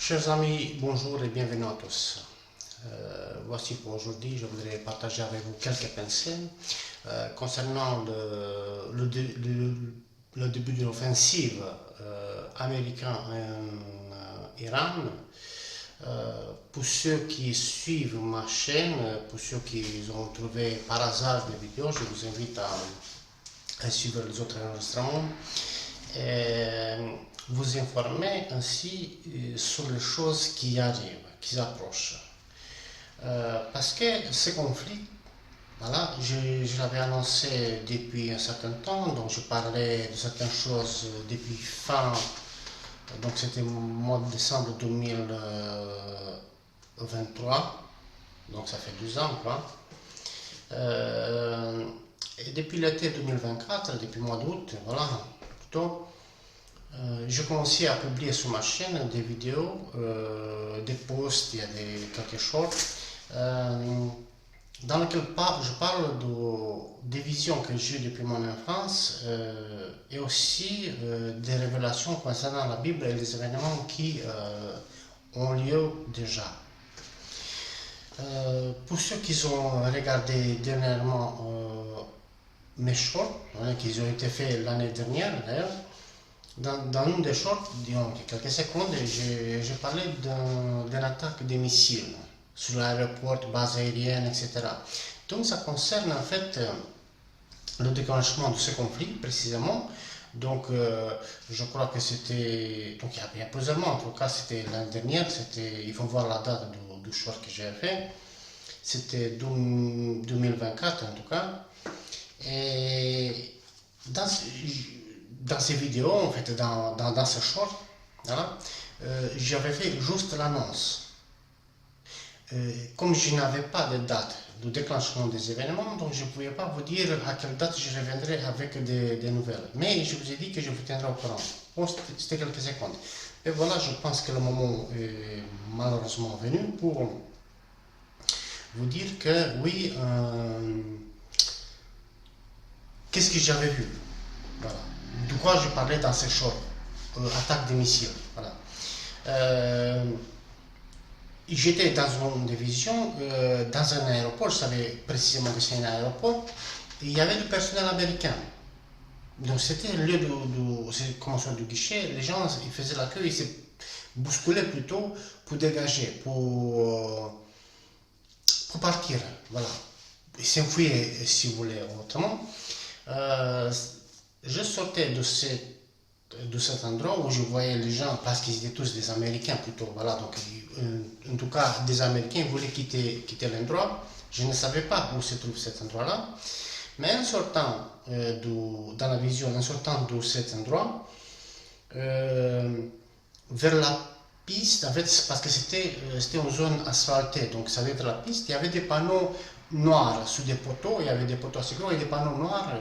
Chers amis, bonjour et bienvenue à tous. Voici pour aujourd'hui, je voudrais partager avec vous quelques pensées concernant le début de l'offensive américaine en Iran. Pour ceux qui suivent ma chaîne, pour ceux qui ont trouvé par hasard des vidéos, je vous invite à suivre les autres enregistrements. Vous informer ainsi sur les choses qui arrivent, qui approchent. Parce que ce conflit, voilà, je l'avais annoncé depuis un certain temps, donc je parlais de certaines choses depuis fin, donc c'était au mois de décembre 2023, donc ça fait 2 ans, quoi. Et depuis l'été 2024, depuis le mois d'août, voilà, plutôt, je commençais à publier sur ma chaîne des vidéos, des posts, il y a quelques shorts, dans lesquels je parle des visions que j'ai depuis mon enfance et aussi des révélations concernant la Bible et les événements qui ont lieu déjà. Pour ceux qui ont regardé dernièrement mes shorts, qui ont été faits l'année dernière d'ailleurs, dans une des shorts, disons, quelques secondes, j'ai parlé d'une attaque des missiles sur l'aéroport, base aérienne, etc. Donc ça concerne en fait le déclenchement de ce conflit précisément. Donc je crois que c'était, donc il y a plusieurs mois, en tout cas c'était l'année dernière, il faut voir la date du short que j'ai fait, c'était 2024 en tout cas. Et dans ces vidéos, en fait, dans ce short, voilà, j'avais fait juste l'annonce. Comme je n'avais pas de date de déclenchement des événements, donc je ne pouvais pas vous dire à quelle date je reviendrai avec des nouvelles. Mais je vous ai dit que je vous tiendrai au courant. Bon, c'était quelques secondes. Et voilà, je pense que le moment est malheureusement venu pour vous dire que oui, qu'est-ce que j'avais vu. Voilà. De quoi je parlais dans ces shorts, attaque des missiles. Voilà. J'étais dans une division, dans un aéroport, je savais précisément que c'est un aéroport, et il y avait du personnel américain. Donc c'était le lieu commençant du guichet, les gens ils faisaient la queue, ils se bousculaient plutôt pour dégager, pour partir. Voilà. Ils s'enfuyaient si vous voulez, autrement. Je sortais de cet endroit où je voyais les gens, parce qu'ils étaient tous des Américains plutôt, voilà, donc en tout cas des Américains voulaient quitter l'endroit. Je ne savais pas où se trouve cet endroit-là, mais en sortant dans la vision, en sortant de cet endroit, vers la piste, en fait, parce que c'était une zone asphaltée, donc ça allait être la piste, il y avait des panneaux noirs sous des poteaux, il y avait des poteaux assez gros et des panneaux noirs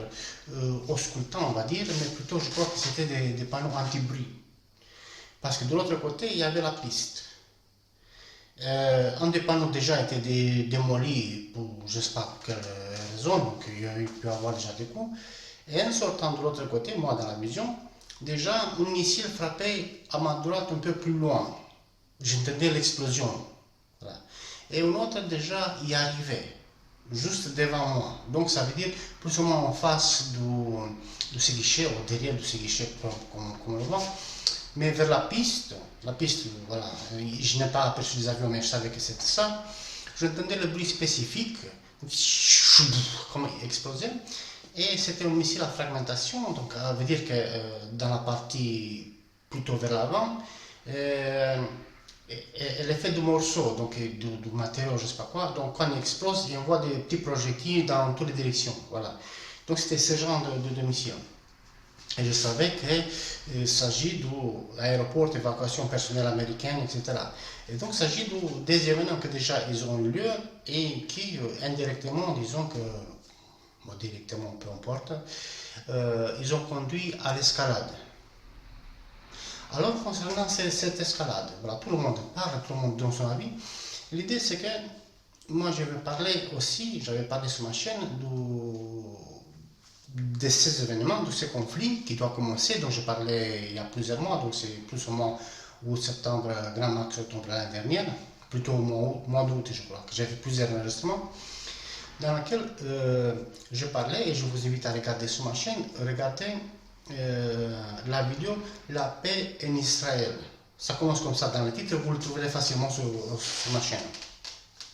auscultants, on va dire, mais plutôt je crois que c'était des panneaux anti-bruit. Parce que de l'autre côté, il y avait la piste. Un des panneaux déjà était démoli pour je ne sais pas pour quelle raison, donc il y a pu avoir déjà des coups. Et en sortant de l'autre côté, moi dans la vision, déjà un missile frappait à ma droite un peu plus loin. J'entendais l'explosion. Voilà. Et un autre déjà y arrivait, juste devant moi. Donc ça veut dire plus ou moins en face de ce guichet, ou derrière de ce guichet, comme on le voit. Mais vers la piste, voilà, je n'ai pas aperçu les avions, mais je savais que c'était ça. J'entendais le bruit spécifique, comme il explosait. Et c'était un missile à fragmentation, donc ça veut dire que dans la partie plutôt vers l'avant, elle est faite de morceaux, donc du matériau, je ne sais pas quoi. Donc quand il explose, il envoie des petits projectiles dans toutes les directions. Voilà. Donc c'était ce genre de missile. Et je savais qu'il s'agit de l'aéroport d'évacuation personnelle américaine, etc. Et donc il s'agit des événements que déjà ils ont eu lieu et qui indirectement, disons que, bon, directement peu importe, ils ont conduit à l'escalade. Alors concernant cette escalade, voilà, tout le monde parle, tout le monde donne son avis. L'idée c'est que moi je vais parler aussi, j'avais parlé sur ma chaîne de ces événements, de ces conflits qui doivent commencer, dont je parlais il y a plusieurs mois, donc c'est plus ou moins ou septembre, grand max octobre l'année dernière, plutôt au mois d'août, je crois, que j'ai fait plusieurs enregistrements, dans lequel je parlais, et je vous invite à regarder sur ma chaîne, regardez la vidéo La paix en Israël. Ça commence comme ça dans le titre, vous le trouverez facilement sur ma chaîne,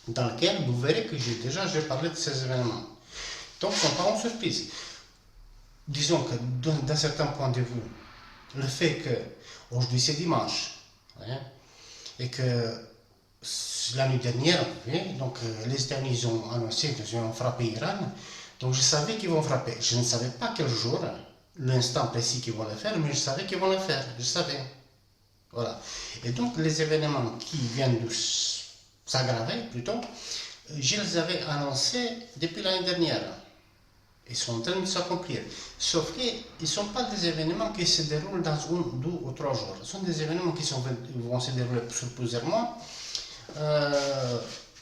dans lequel vous verrez que j'ai parlé de ces événements. Donc, ce n'est pas une surprise. Disons que d'un certain point de vue, le fait que aujourd'hui c'est dimanche, hein, et que la nuit dernière, donc les États-Unis ont annoncé qu'ils vont frapper l'Iran, donc je savais qu'ils vont frapper. Je ne savais pas quel jour, l'instant précis qu'ils vont le faire, mais je savais qu'ils vont le faire. Je savais. Voilà. Et donc les événements qui viennent de s'aggraver, plutôt, je les avais annoncés depuis l'année dernière. Ils sont en train de s'accomplir. Sauf qu'ils ne sont pas des événements qui se déroulent dans 1, 2 ou 3 jours. Ce sont des événements qui vont se dérouler sur plusieurs mois.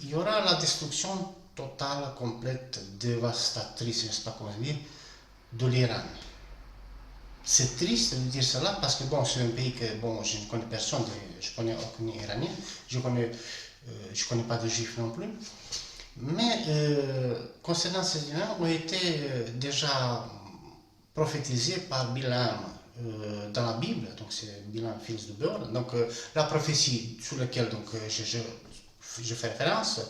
Il y aura la destruction totale, complète, dévastatrice, je ne sais pas comment dire, de l'Iran. C'est triste de dire cela parce que bon, c'est un pays que bon, je ne connais personne, je connais aucun Iranien, je connais pas de juifs non plus. Mais concernant ces événements, ont été déjà prophétisés par Bilam dans la Bible, donc c'est Bilam, fils de Beor. Donc la prophétie sur laquelle donc, je fais référence,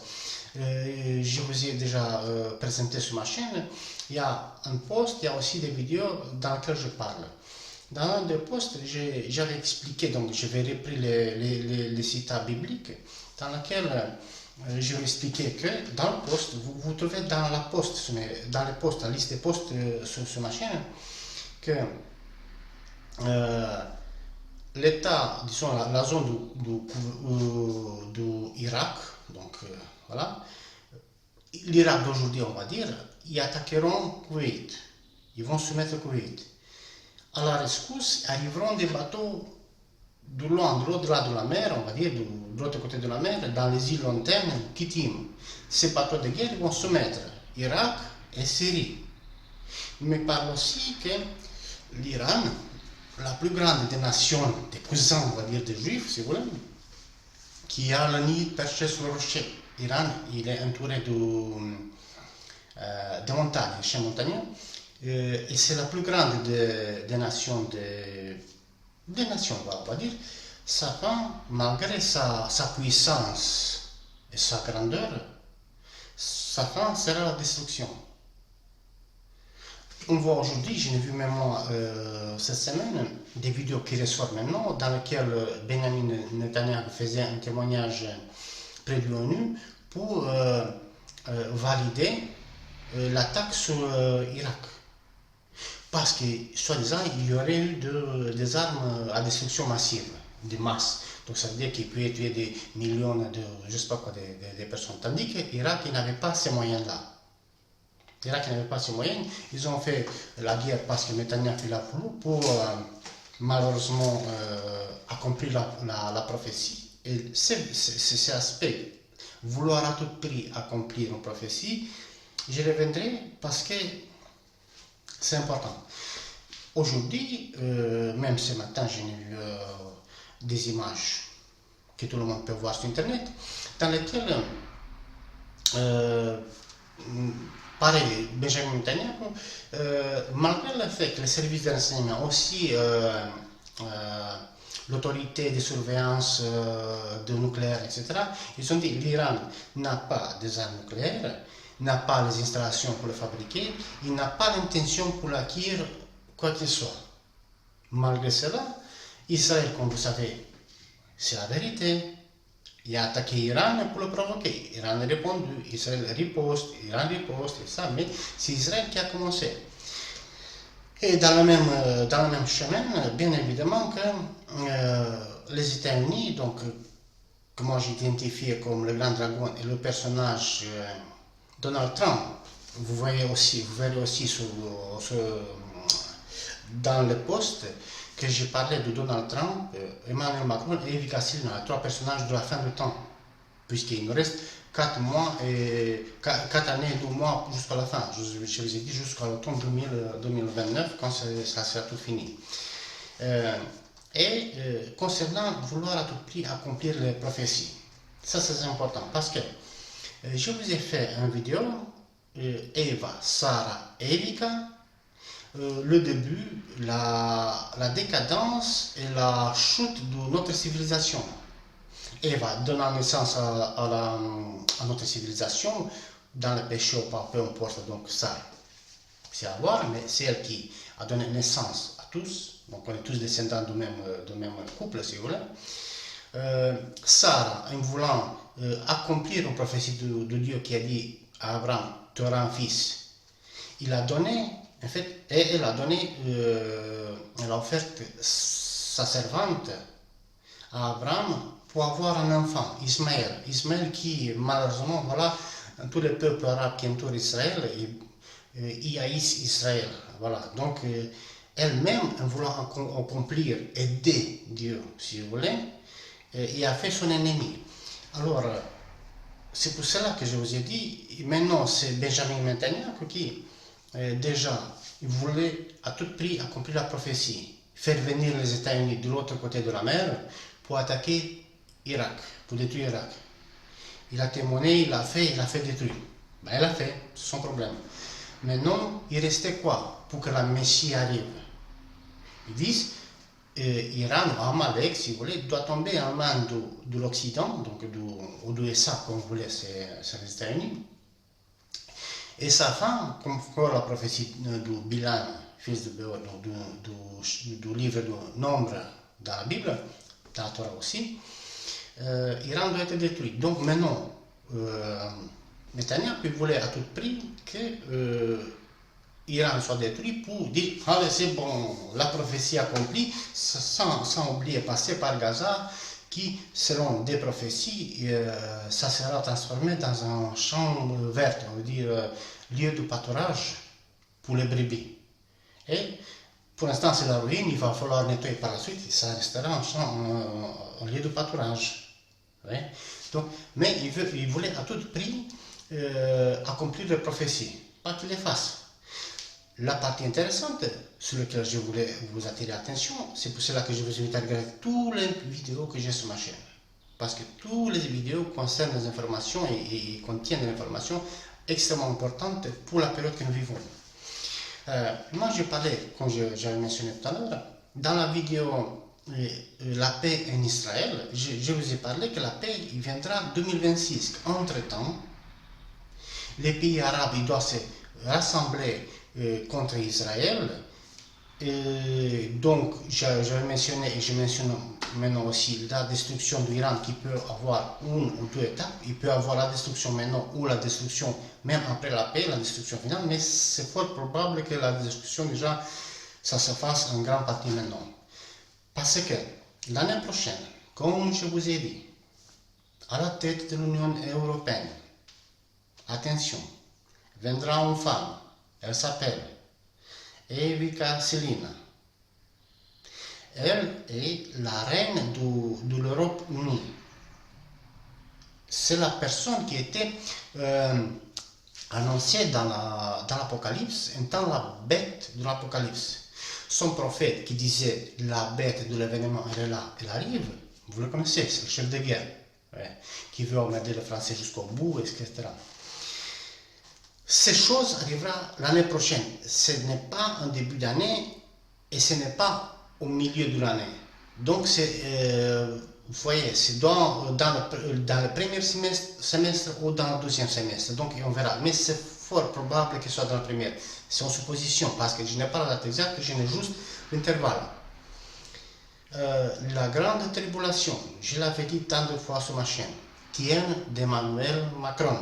je vous ai déjà présenté sur ma chaîne. Il y a un post, il y a aussi des vidéos dans lesquelles je parle. Dans un des posts, j'avais expliqué, donc j'avais repris les citats bibliques, dans lesquels je vais expliquer que dans le post, vous trouvez dans la post, dans les posts, la liste des posts sur ma chaîne, que l'état, disons la zone du Irak, donc voilà, l'Irak d'aujourd'hui, on va dire, ils attaqueront Koweït, ils vont se mettre au Koweït. À la rescousse arriveront des bateaux de loin, de l'au-delà de la mer, on va dire, de l'autre côté de la mer, dans les îles lointaines, Kittim. Ces bateaux de guerre vont se mettre Irak et Syrie. Mais parle aussi que l'Iran, la plus grande des nations, des cousins, on va dire, des juifs, si vous voulez, qui a le nid perché sur le rocher. L'Iran, il est entouré de montagnes, de chaînes montagneux, et c'est la plus grande des nations, des nations, on va dire. Satan, malgré sa puissance et sa grandeur, Satan sera la destruction. On voit aujourd'hui, j'ai vu même moi cette semaine, des vidéos qui ressortent maintenant, dans lesquelles Benjamin Netanyahu faisait un témoignage près de l'ONU pour valider l'attaque sur l'Irak. Parce que, soi-disant, il y aurait eu des armes à destruction massive, de masse. Donc ça veut dire qu'il peut tuer des millions de, je ne sais pas quoi, de personnes. Tandis que l'Irak n'avait pas ces moyens-là. L'Irak n'avait pas ces moyens. Ils ont fait la guerre parce que Netanyahu l'a voulu pour malheureusement accomplir la prophétie. Et cet aspect, vouloir à tout prix accomplir une prophétie, je reviendrai parce que c'est important. Aujourd'hui, même ce matin, j'ai vu des images que tout le monde peut voir sur Internet, dans lesquelles, pareil, Benjamin Netanyahu, malgré le fait que les services de renseignement, aussi l'autorité de surveillance de nucléaire, etc., ils ont dit que l'Iran n'a pas des armes nucléaires, n'a pas les installations pour le fabriquer, il n'a pas l'intention pour l'acquérir quoi qu'il soit. Malgré cela, Israël, comme vous savez, c'est la vérité. Il a attaqué l'Iran pour le provoquer. L'Iran a répondu, Israël riposte, Iran riposte, et ça, mais c'est Israël qui a commencé. Et dans le même chemin, bien évidemment que les États-Unis, donc, que moi j'identifie comme le grand dragon et le personnage Donald Trump, vous verrez aussi dans le post que j'ai parlé de Donald Trump, Emmanuel Macron et Evie Cassina, 3 personnages de la fin du temps, puisqu'il nous reste 4 années et 2 mois jusqu'à la fin. Je vous ai dit jusqu'à l'automne 2029, quand ça sera tout fini. et concernant vouloir à tout prix accomplir les prophéties. Ça c'est important parce que je vous ai fait une vidéo, Eva, Sarah, Erika, le début, la décadence et la chute de notre civilisation. Eva donnant naissance à notre civilisation, dans le péché ou pas, peu importe, donc ça, c'est à voir, mais c'est elle qui a donné naissance à tous, donc on est tous descendants du même couple, si vous voulez. Sarah, en voulant accomplir une prophétie de Dieu qui a dit à Abraham, tu auras un fils, il a donné, en fait, et elle a donné, elle a offert sa servante à Abraham pour avoir un enfant, Ismaël. Ismaël qui, malheureusement, voilà, tous les peuples arabes qui entourent Israël, ils haïssent Israël. Voilà. Donc, elle-même, en voulant accomplir, aider Dieu, si vous voulez, il a fait son ennemi. Alors, c'est pour cela que je vous ai dit, maintenant, c'est Benjamin Netanyahu qui, déjà, il voulait à tout prix accomplir la prophétie, faire venir les États-Unis de l'autre côté de la mer pour attaquer Irak, pour détruire Irak. Il a témoigné, il a fait détruire. Ben, il a fait, c'est son problème. Maintenant, il restait quoi pour que la Messie arrive? Ils disent, Iran ou Amalek, si vous voulez, doit tomber en main de l'Occident, donc ou de USA, comme vous voulez, c'est les États-Unis. Et sa fin, comme pour la prophétie de Bilam, fils de Béor, du livre de Nombre dans la Bible, dans la Torah aussi, Iran doit être détruit. Donc maintenant, Netanyahu voulait à tout prix que Iran soit détruit pour dire ah c'est bon, la prophétie accomplie, sans oublier passer par Gaza, qui selon des prophéties, ça sera transformé dans un champ vert, on veut dire lieu de pâturage pour les brebis. Et pour l'instant c'est la ruine, il va falloir nettoyer par la suite, et ça restera un lieu de pâturage. Ouais. Donc, mais il voulait à tout prix accomplir les prophéties, pas qu'il les fasse. La partie intéressante sur laquelle je voulais vous attirer l'attention, c'est pour cela que je vous invite à regarder toutes les vidéos que j'ai sur ma chaîne. Parce que toutes les vidéos concernent des informations et contiennent des informations extrêmement importantes pour la période que nous vivons. Moi, je parlais, comme j'avais mentionné tout à l'heure, dans la vidéo la paix en Israël, je vous ai parlé que la paix il viendra en 2026. Entre-temps, les pays arabes ils doivent se rassembler contre Israël. Et donc, j'avais mentionné et je mentionne maintenant aussi la destruction de l'Iran qui peut avoir une ou deux étapes. Il peut avoir la destruction maintenant ou la destruction même après la paix, la destruction finale, mais c'est fort probable que la destruction déjà, ça se fasse en grande partie maintenant. Parce que l'année prochaine, comme je vous ai dit, à la tête de l'Union européenne, attention, viendra une femme, elle s'appelle Evika Selina. Elle est la reine de l'Europe unie. C'est la personne qui était annoncée dans l'Apocalypse, étant la bête de l'Apocalypse. Son prophète qui disait la bête de l'événement, elle est là, elle arrive, vous le connaissez, c'est le chef de guerre, ouais, qui veut emmerder le français jusqu'au bout, etc. Ces choses arriveront l'année prochaine. Ce n'est pas en début d'année et ce n'est pas au milieu de l'année. Donc, vous voyez, c'est dans le premier semestre ou dans le deuxième semestre. Donc, on verra. Mais c'est fort probable que ce soit dans le premier. C'est en supposition parce que je n'ai pas la date exacte, je n'ai juste l'intervalle. La grande tribulation, je l'avais dit tant de fois sur ma chaîne, tient d'Emmanuel Macron.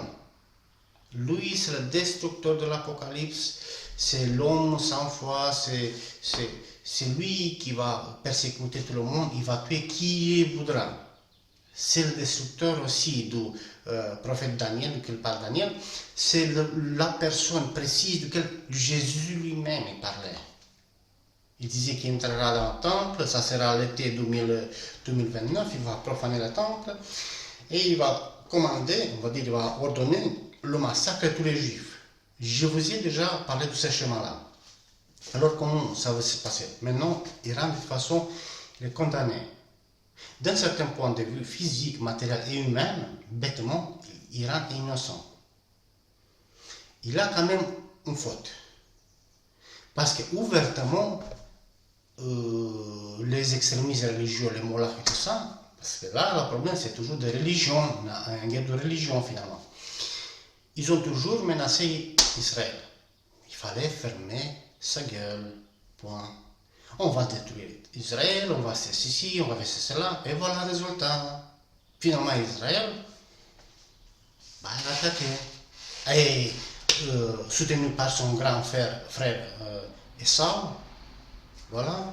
Lui, c'est le destructeur de l'Apocalypse, c'est l'homme sans foi, c'est lui qui va persécuter tout le monde, il va tuer qui il voudra. C'est le destructeur aussi du prophète Daniel, duquel parle Daniel, c'est la personne précise duquel Jésus lui-même parlait. Il disait qu'il entrera dans le temple, ça sera l'été 2029, il va profaner le temple, et il va commander, on va dire, il va ordonner le massacre de tous les juifs. Je vous ai déjà parlé de ce chemin-là. Alors comment ça va se passer? Maintenant, Iran, de toute façon, les condamner. D'un certain point de vue physique, matériel et humain, bêtement, l'Iran est innocent. Il a quand même une faute. Parce que ouvertement, les extrémistes religieux, les mollahs et tout ça, parce que là, le problème c'est toujours de religion, une guerre de religion finalement. Ils ont toujours menacé Israël. Il fallait fermer sa gueule, point. On va détruire Israël, on va faire ceci, on va faire cela, et voilà le résultat. Finalement, Israël, bah, il a attaqué. Et soutenu par son grand frère Esau, voilà.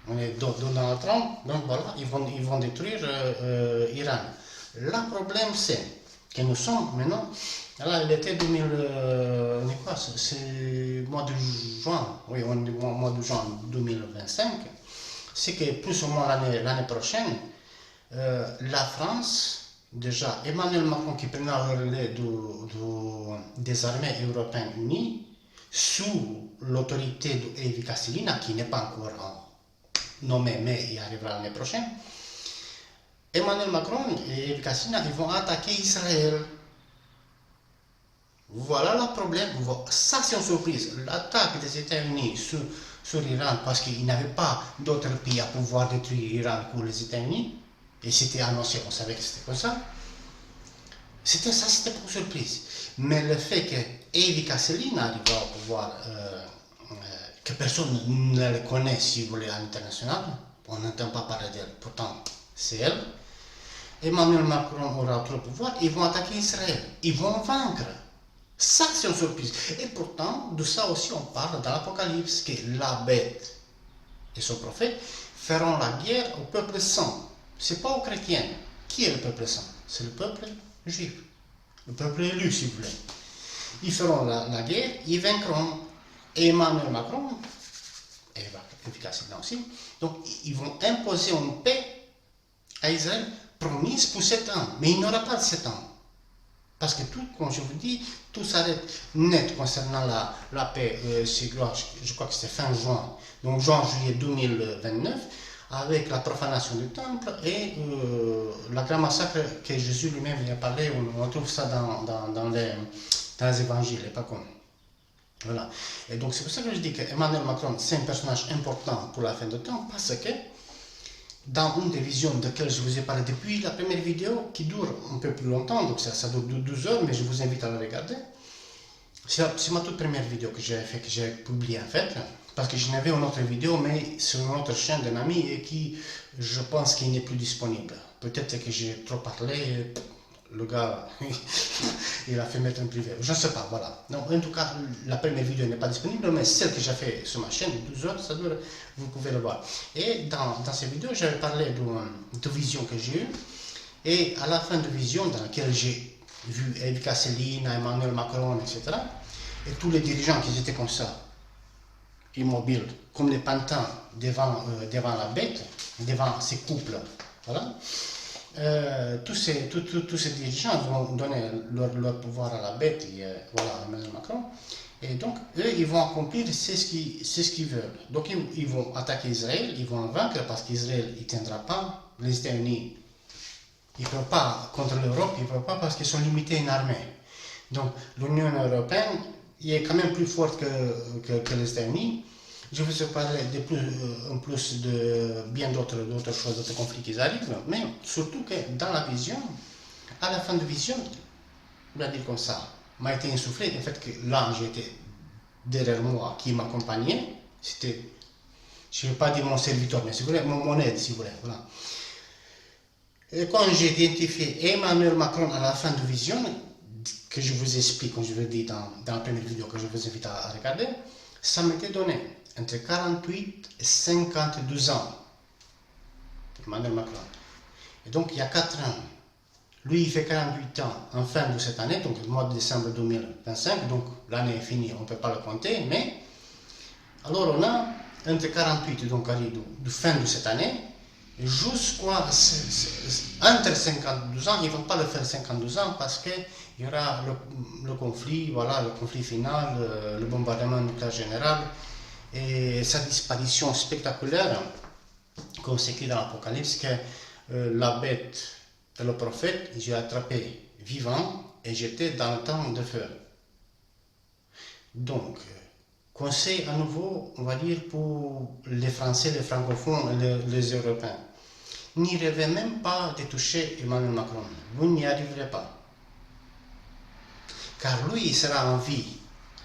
On est Donald Trump, donc voilà, ils vont détruire l'Iran. Le problème c'est que nous sommes maintenant, là il était 2000, c'est mois de juin, oui, on est mois de juin 2025, c'est que plus ou moins l'année prochaine, la France, déjà Emmanuel Macron qui prendra le relais des armées européennes unies, sous l'autorité d'Evika Selina, qui n'est pas encore nommé, mais il arrivera l'année prochaine, Emmanuel Macron et Evika Selina, ils vont attaquer Israël. Voilà le problème. Ça, c'est une surprise. L'attaque des États-Unis sur l'Iran, parce qu'ils n'avaient pas d'autres pays à pouvoir détruire l'Iran que les États-Unis, et c'était annoncé, on savait que c'était comme ça. C'était pas une surprise. Mais le fait que Evika Selina arrive au pouvoir, que personne ne le connaît, si vous voulez, à l'international, on n'entend pas parler d'elle, pourtant c'est elle. Emmanuel Macron aura trop de pouvoir, ils vont attaquer Israël, ils vont vaincre. Ça, c'est une surprise. Et pourtant, de ça aussi, on parle dans l'Apocalypse, que la bête et son prophète feront la guerre au peuple saint. Ce n'est pas aux chrétiens. Qui est le peuple saint? C'est le peuple juif. Le peuple élu, si vous voulez. Ils feront la guerre, ils vaincront. Et Emmanuel Macron, et efficace aussi, donc ils vont imposer une paix à Israël promise pour 7 ans. Mais il n'y aura pas de 7 ans. Parce que tout, comme je vous dis, tout s'arrête net concernant la paix. Je crois que c'est fin juin, donc juin-juillet 2029, avec la profanation du temple et la grand massacre que Jésus lui-même y a parlé. On trouve ça dans les évangiles, et pas comme. Voilà. Et donc c'est pour ça que je dis que Emmanuel Macron, c'est un personnage important pour la fin de temps, parce que dans une des visions de laquelle je vous ai parlé depuis la première vidéo, qui dure un peu plus longtemps, donc ça dure 12 heures, mais je vous invite à la regarder. C'est ma toute première vidéo que j'ai fait, que j'ai publiée en fait, parce que j'en avais une autre vidéo, mais sur une autre chaîne d'un ami, et qui, je pense qu'il n'est plus disponible. Peut-être que j'ai trop parlé, le gars, il a fait mettre en privé. Je ne sais pas, voilà. Donc, en tout cas, la première vidéo n'est pas disponible, mais celle que j'ai fait sur ma chaîne, 12 heures, ça dure, vous pouvez le voir. Et dans ces vidéos, j'avais parlé de vision que j'ai eue. Et à la fin de vision, dans laquelle j'ai vu Evika Selina, Emmanuel Macron, etc., et tous les dirigeants qui étaient comme ça, immobiles, comme les pantins devant la bête, devant ces couples, voilà. Tous ces dirigeants vont donner leur pouvoir à la bête, et voilà, Emmanuel Macron. Et donc, eux, ils vont accomplir ce qu'ils veulent. Donc, ils vont attaquer Israël, ils vont vaincre parce qu'Israël ne tiendra pas. Les États-Unis, ils ne peuvent pas contre l'Europe, ils ne peuvent pas parce qu'ils sont limités en armée. Donc, l'Union européenne est quand même plus forte que les États-Unis. Je vais vous parler en plus de bien d'autres choses, d'autres conflits qui arrivent, mais surtout que dans la vision, à la fin de vision, on va dire comme ça, m'a été insufflé le fait que l'ange était derrière moi, qui m'accompagnait, c'était, je ne vais pas dire mon serviteur, mais si vous voulez, mon aide, si vous voulez, voilà. Et quand j'ai identifié Emmanuel Macron à la fin de vision, que je vous explique, comme je vous l'ai dit dans la première vidéo que je vous invite à regarder, ça m'était donné entre 48 et 52 ans, Emmanuel Macron. Et donc, il y a 4 ans, lui, il fait 48 ans en fin de cette année, donc le mois de décembre 2025, donc l'année est finie, on ne peut pas le compter, mais alors on a entre 48, donc de fin de cette année, jusqu'à entre 52 ans, ils ne vont pas le faire 52 ans parce qu'il y aura le conflit, voilà, le conflit final, le bombardement nucléaire général. et sa disparition spectaculaire, comme c'est écrit dans l'Apocalypse, que la bête et le prophète, j'ai attrapé vivant et j'étais dans le temps de feu. Donc, conseil à nouveau, on va dire, pour les Français, les francophones et les Européens. N'y rêvez même pas de toucher Emmanuel Macron. Vous n'y arriverez pas. Car lui, il sera en vie,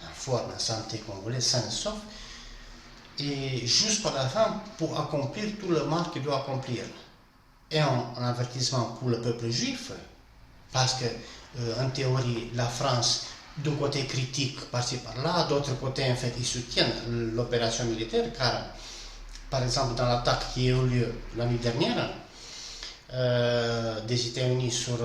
en forme, en santé, comme vous voulez, sain et sauf, et jusqu'à la fin pour accomplir tout le mal qu'il doit accomplir. Et un avertissement pour le peuple juif, parce que, en théorie, la France, d'un côté critique par-ci par-là, d'autre côté, en fait, ils soutiennent l'opération militaire, car, par exemple, dans l'attaque qui a eu lieu l'année dernière, des États-Unis sur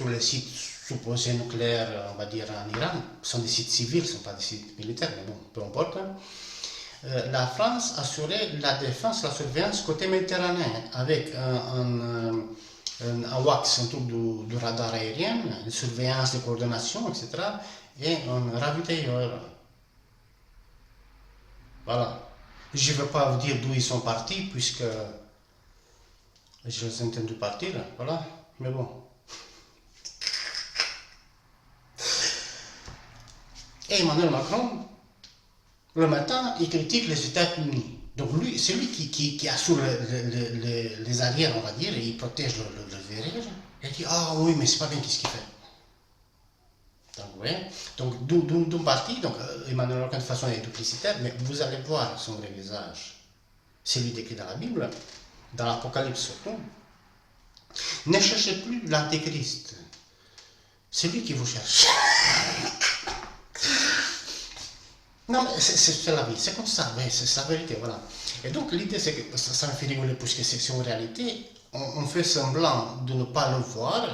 les sites supposés nucléaires, on va dire, en Iran, sont des sites civils, ce ne sont pas des sites militaires, mais bon, peu importe. La France assurait la défense, la surveillance côté méditerranéen, avec un WACS, un truc du radar aérien, une surveillance de coordination, etc., et un ravitailleur. Voilà. Je ne vais pas vous dire d'où ils sont partis, puisque je les ai entendus partir, voilà, mais bon. Et Emmanuel Macron, le matin, il critique les États-Unis. Donc lui, c'est lui qui assure les arrières, on va dire, et il protège le derrière. Et il dit, ah oui, mais c'est pas bien qu'est-ce qu'il fait. Donc, vous voyez, donc d'où parti, donc Emmanuel Macron de façon est duplicitaire, mais vous allez voir son vrai visage. C'est lui décrit dans la Bible, dans l'Apocalypse surtout. Ne cherchez plus l'Antéchrist. C'est lui qui vous cherche. Non, mais c'est la vie, c'est comme ça, oui, c'est la vérité, voilà. Et donc l'idée, c'est que ça me fait rigoler, puisque c'est en réalité, on fait semblant de ne pas le voir,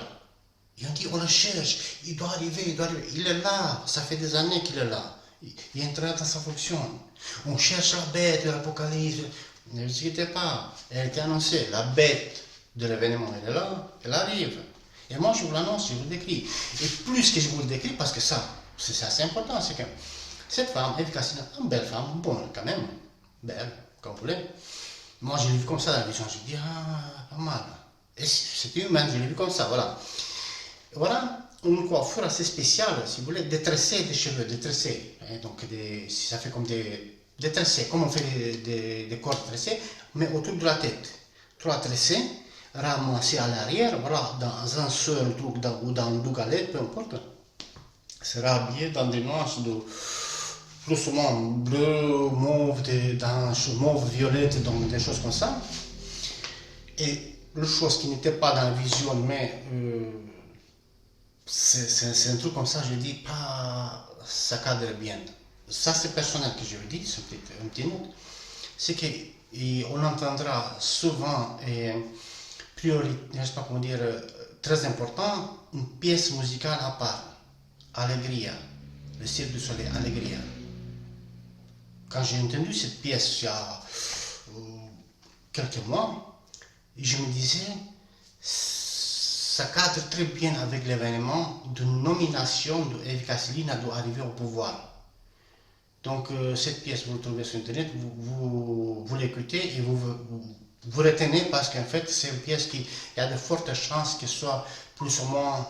et on dit, on le cherche, il doit arriver, il est là, ça fait des années qu'il est là, il est entré dans sa fonction. On cherche la bête de l'Apocalypse, ne vous inquiétez pas, elle a été annoncée, la bête de l'événement, elle est là, elle arrive. Et moi, je vous l'annonce, je vous le décris. Et plus que je vous le décris, parce que ça, c'est assez important, c'est que cette femme, efficace, une belle femme, bonne quand même, belle, comme vous voulez. Moi, je l'ai vu comme ça dans la vision, je me dis, ah, pas mal. Et c'était humain, je l'ai vu comme ça, voilà. Et voilà, une coiffure assez spéciale, si vous voulez, détressée des cheveux, détressée. Donc, ça fait comme des tressés, comme on fait des cordes tressées, mais autour de la tête. Trois tressés, ramassés à l'arrière, voilà, dans un seul truc ou dans une galette, peu importe. Sera habillé dans des nuances de plus ou moins bleu, mauve, mauve, violette, donc des choses comme ça. Et le chose qui n'était pas dans la vision, mais c'est un truc comme ça, je dis pas, ça cadre bien. Ça c'est personnel que je veux dire, c'est un petit note. C'est qu'on entendra souvent et priorité, je ne sais pas comment dire, très important, une pièce musicale à part. Allegria, le Cirque du Soleil, Allegria. Quand j'ai entendu cette pièce il y a quelques mois, je me disais, ça cadre très bien avec l'événement de nomination de Evi Casilina doit arriver au pouvoir. Donc cette pièce, vous la trouvez sur Internet, vous l'écoutez et vous retenez parce qu'en fait, c'est une pièce qui il y a de fortes chances qu'elle soit plus ou moins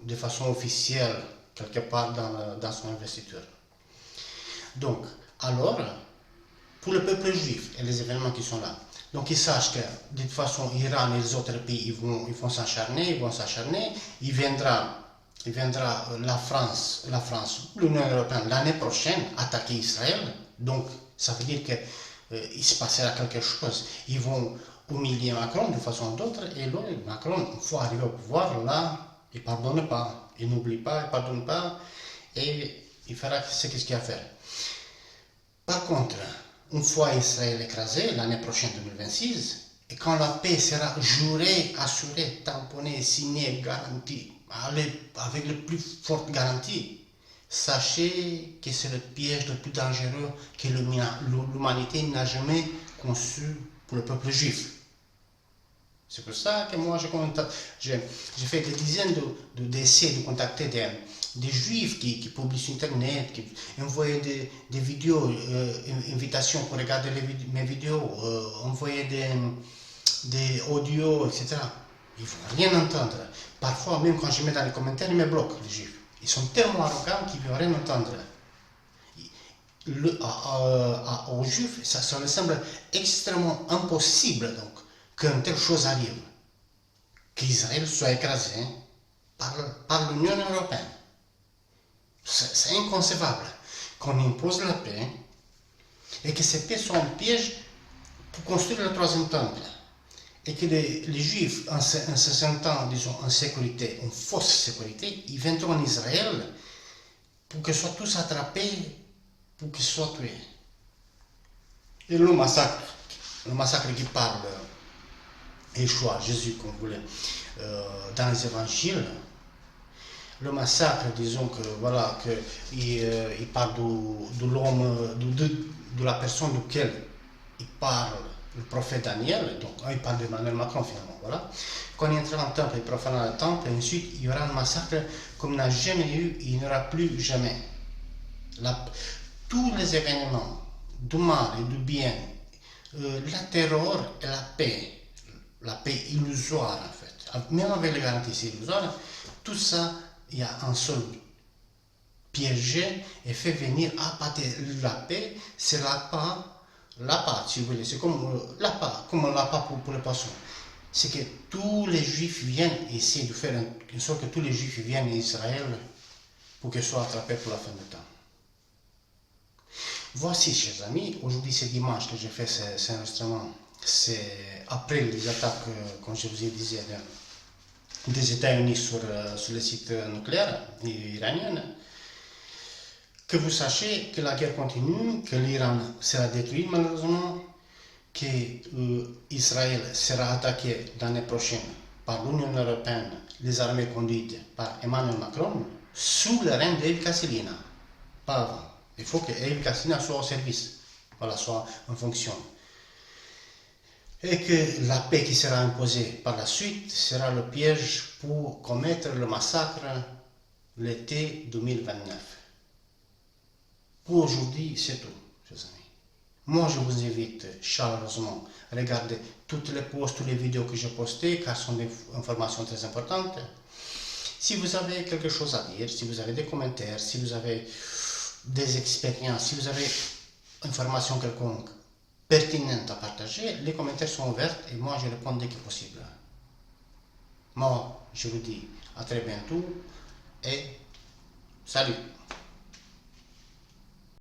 de façon officielle quelque part dans son investiture. Donc, alors, pour le peuple juif et les événements qui sont là, donc ils sachent que de toute façon, l'Iran et les autres pays, ils vont s'acharner, il viendra la France, l'Union européenne l'année prochaine attaquer Israël, donc ça veut dire qu'il se passera quelque chose. Ils vont humilier Macron de façon ou d'autre, et là, Macron, une fois arrivé au pouvoir, là, il ne pardonne pas, il n'oublie pas, il ne pardonne pas, et il fera ce qu'il a à faire. Par contre, une fois Israël écrasé, l'année prochaine 2026, et quand la paix sera jurée, assurée, tamponnée, signée, garantie, avec les plus fortes garanties, sachez que c'est le piège le plus dangereux que l'humanité n'a jamais conçu pour le peuple juif. C'est pour ça que moi, j'ai fait des dizaines d'essais de contacter des juifs qui publient sur Internet, qui envoient des vidéos, invitations pour regarder mes vidéos, envoyer des audios, etc. Ils ne vont rien entendre. Parfois, même quand je mets dans les commentaires, ils me bloquent, les juifs. Ils sont tellement arrogants qu'ils ne veulent rien entendre. Aux juifs, ça leur semble extrêmement impossible donc qu'une telle chose arrive, qu'Israël soit écrasé par l'Union européenne. C'est inconcevable qu'on impose la paix et que cette paix soit un piège pour construire le troisième temple. Et que les Juifs, en se sentant, disons, en sécurité, en fausse sécurité, ils viendront en Israël pour qu'ils soient tous attrapés, pour qu'ils soient tués. Et le massacre qui parle, Yeshua, Jésus, comme vous voulez, dans les évangiles, le massacre, disons que voilà, il parle de l'homme, de la personne duquel il parle le prophète Daniel, donc il parle d'Emmanuel Macron finalement, voilà. Quand il entrera dans le temple, il profanera le temple, et ensuite il y aura un massacre comme il n'a jamais eu, il n'y aura plus jamais. Tous les événements, du mal et du bien, la terreur et la paix illusoire en fait, même avec les garanties illusoires, tout ça, il y a un seul piégé et fait venir à partir de la paix, c'est l'appât, si vous voulez, c'est comme l'appât pour les poissons. C'est que tous les juifs viennent essayer de faire en sorte que tous les juifs viennent en Israël pour qu'ils soient attrapés pour la fin du temps. Voici, chers amis, aujourd'hui c'est dimanche que j'ai fait cet enregistrement. C'est après les attaques, comme je vous ai dit, des États-Unis sur le site nucléaire iranien. Que vous sachiez que la guerre continue, que l'Iran sera détruit malheureusement, qu'Israël sera attaqué l'année prochaine par l'Union européenne, les armées conduites par Emmanuel Macron, sous le règne d'Ev Kassilina, pas avant. Il faut que Ev Kassilina soit au service, voilà, soit en fonction. Et que la paix qui sera imposée par la suite sera le piège pour commettre le massacre l'été 2029. Pour aujourd'hui, c'est tout, chers amis. Moi, je vous invite chaleureusement à regarder toutes les posts, toutes les vidéos que j'ai postées, car ce sont des informations très importantes. Si vous avez quelque chose à dire, si vous avez des commentaires, si vous avez des expériences, si vous avez une information quelconque pertinente à partager, les commentaires sont ouverts et moi, je réponds dès que possible. Moi, je vous dis à très bientôt et salut!